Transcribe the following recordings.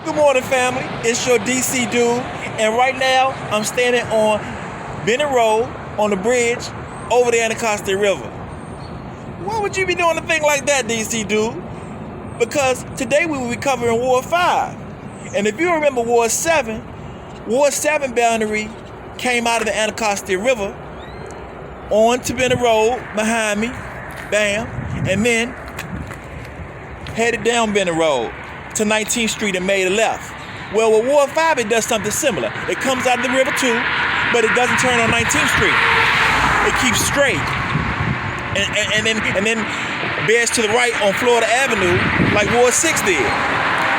Good morning, family. It's your DC dude, and right now I'm standing on Bennett Road on the bridge over the Anacostia River. Why would you be doing a thing like that, DC dude? Because today we will be covering Ward 5. And if you remember Ward 7 boundary came out of the Anacostia River onto Bennett Road behind me, bam, and then headed down Bennett Road to 19th Street and made a left. Well, with Ward 5, it does something similar. It comes out of the river too, but it doesn't turn on 19th Street. It keeps straight. And then bears to the right on Florida Avenue like Ward 6 did.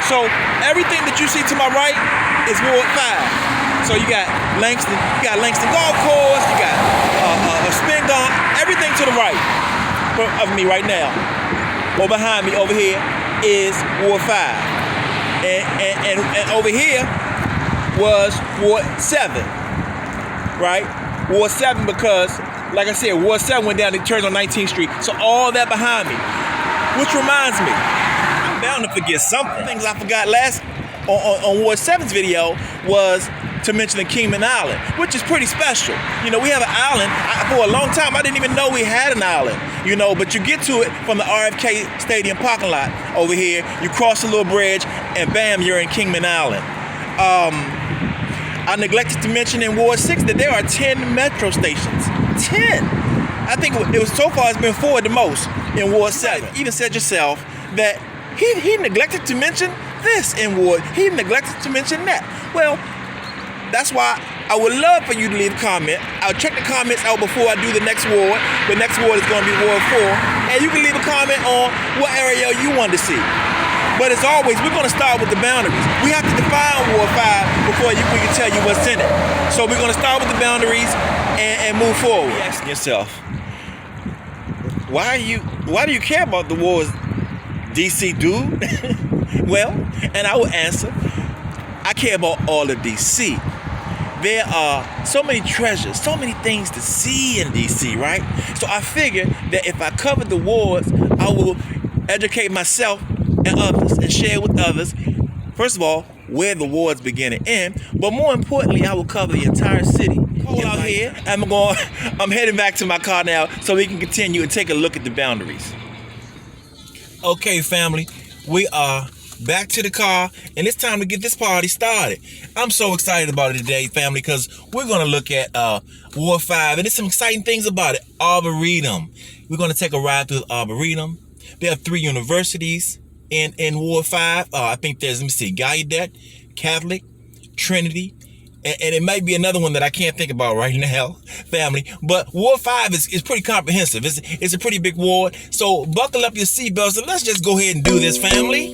So everything that you see to my right is Ward 5. So you got Langston Golf Course, you got a spin gun, everything to the right of me right now. Or behind me over here is Ward 5. And over here was Ward 7. Right? Ward 7 because, like I said, Ward 7 went down and turned on 19th Street. So all that behind me. Which reminds me, I'm bound to forget something. Things I forgot last on Ward 7's video was to mention the Kingman Island, which is pretty special. You know, we have an island. For a long time, I didn't even know we had an island. You know, but you get to it from the RFK Stadium parking lot over here. You cross a little bridge, and bam, you're in Kingman Island. I neglected to mention in Ward 6 that there are 10 metro stations. 10! I think it was so far it's been 4 at the most in Ward 7. You even said yourself that he neglected to mention this in Ward. He neglected to mention that. Well, that's why I would love for you to leave a comment. I'll check the comments out before I do the next ward. The next ward is going to be Ward 4. And you can leave a comment on what area you want to see. But as always, we're going to start with the boundaries. We have to define Ward 5 before we can tell you what's in it. So we're going to start with the boundaries and move forward. You're asking yourself, why do you care about the wards, DC dude? Well, and I will answer, I care about all of DC. There are so many treasures, so many things to see in DC, right? So I figured that if I cover the wards, I will educate myself and others and share with others, first of all, where the wards begin and end, but more importantly, I will cover the entire city. Cold out here. I'm heading back to my car now so we can continue and take a look at the boundaries. Okay, family, we are back to the car, and it's time to get this party started. I'm so excited about it today, family, because we're going to look at Ward 5, and there's some exciting things about it. Arboretum. We're going to take a ride through the Arboretum. There are 3 universities in Ward 5. I think there's, let me see, Gallaudet, Catholic, Trinity, and it might be another one that I can't think about right now, family. But Ward 5 is pretty comprehensive. It's a pretty big ward. So buckle up your seatbelts and let's just go ahead and do this, family.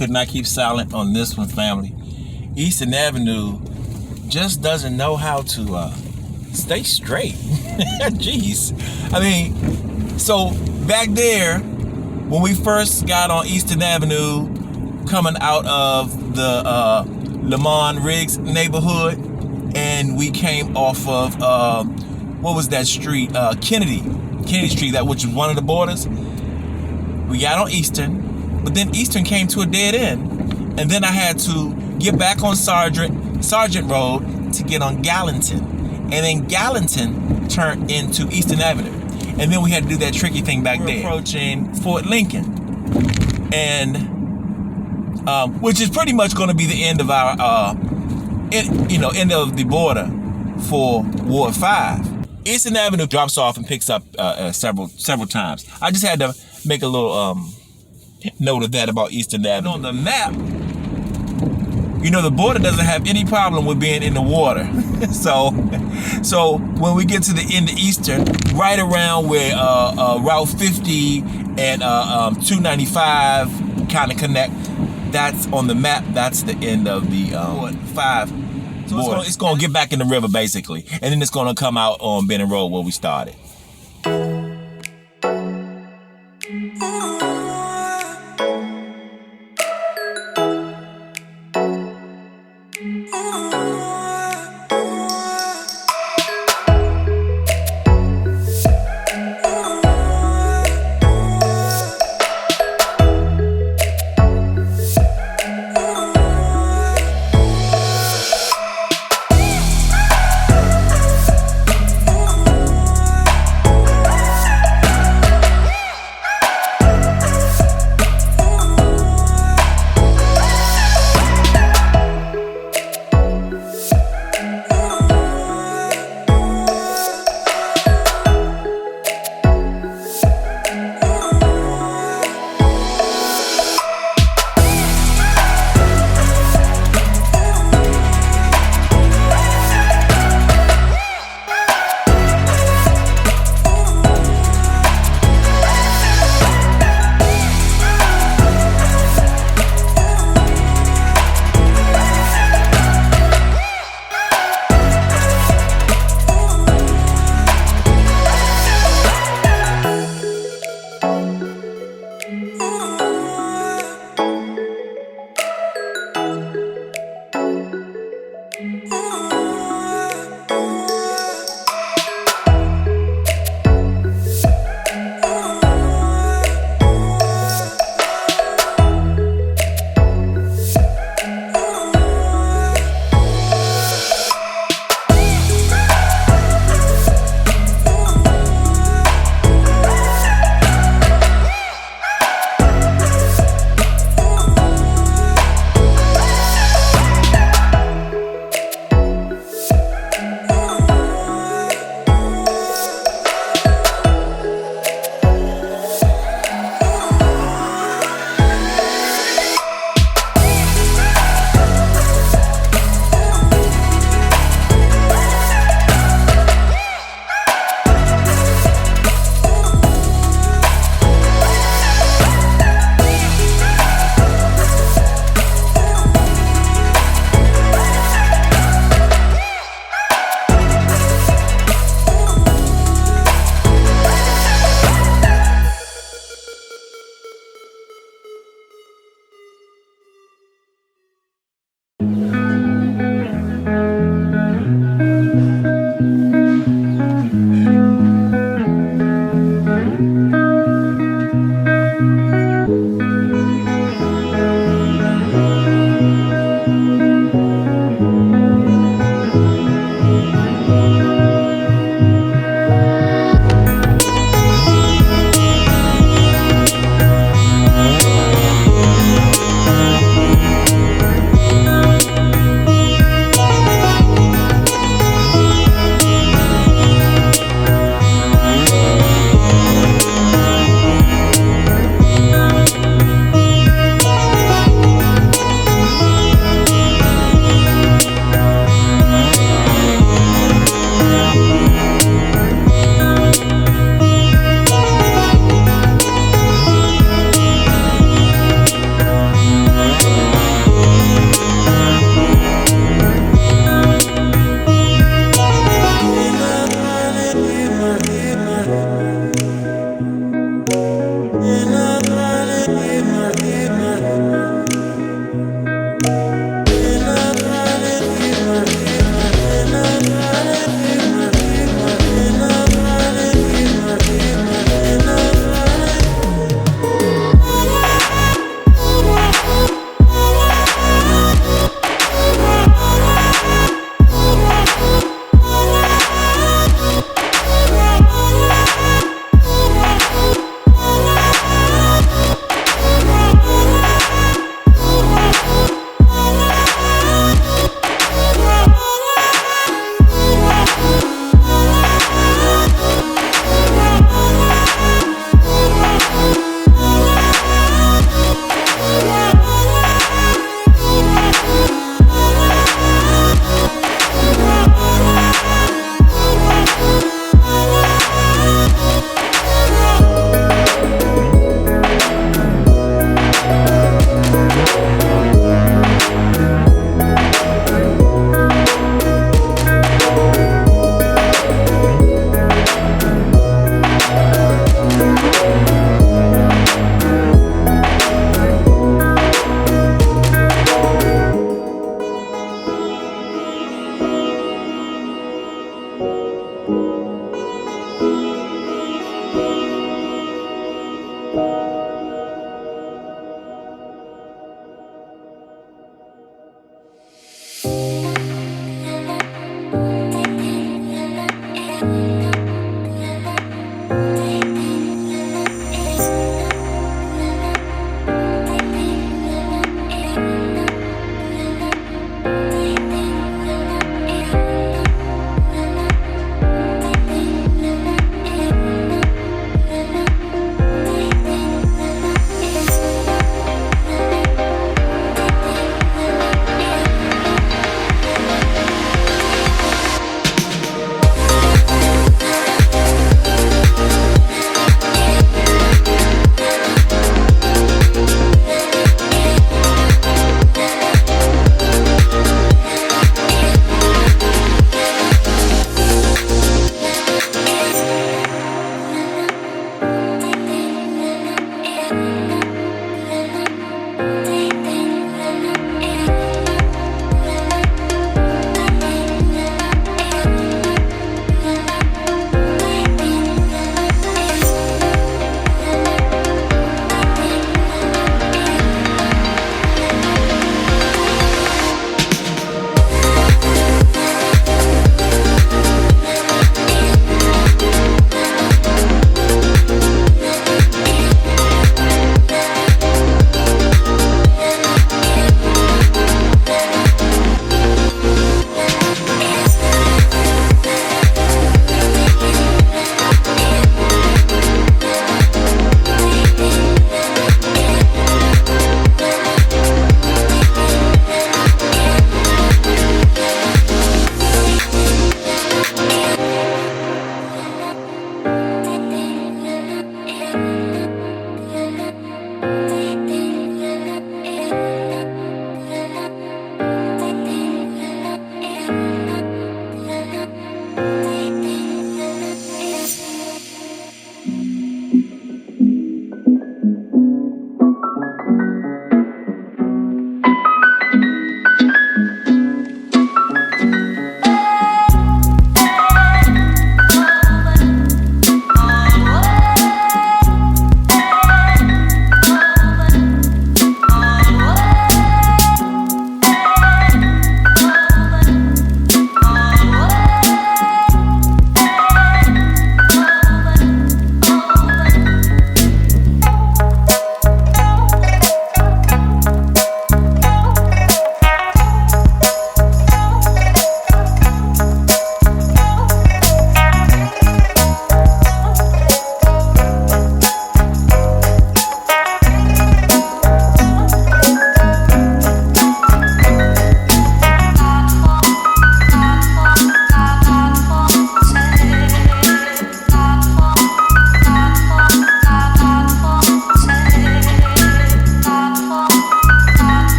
could not keep silent on this one, family. Eastern Avenue just doesn't know how to stay straight. Jeez. I mean, so back there, when we first got on Eastern Avenue, coming out of the Lamont Riggs neighborhood, and we came off of what was that street? Kennedy Street, which was one of the borders. We got on Eastern, but then Eastern came to a dead end, and then I had to get back on Sergeant Road to get on Gallatin, and then Gallatin turned into Eastern Avenue, and then we had to do that tricky thing back there, approaching Fort Lincoln, and which is pretty much going to be the end of our end of the border for Ward 5. Eastern Avenue drops off and picks up several times. I just had to make a little note of that about Eastern Avenue. On the map, the border doesn't have any problem with being in the water. so when we get to the end of Eastern, right around where Route 50 and 295 kind of connect, that's on the map. That's the end of the Ward 5. So it's going to get back in the river, basically. And then it's going to come out on Benning Road where we started.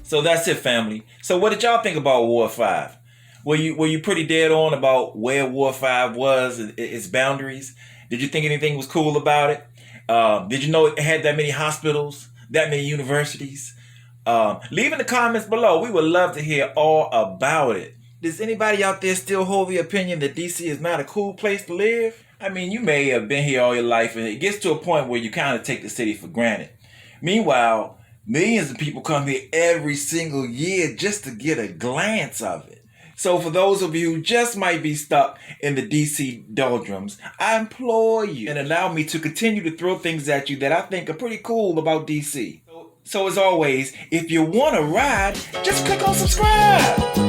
So that's it, family. So what did y'all think about Ward 5? Were you pretty dead on about where Ward 5 was, its boundaries? Did you think anything was cool about it? Did you know it had that many hospitals, that many universities? Leave in the comments below. We would love to hear all about it. Does anybody out there still hold the opinion that DC is not a cool place to live? I mean, you may have been here all your life, and it gets to a point where you kind of take the city for granted. Meanwhile, millions of people come here every single year just to get a glance of it. So for those of you who just might be stuck in the DC doldrums, I implore you and allow me to continue to throw things at you that I think are pretty cool about DC. So as always, if you want to ride, just click on subscribe.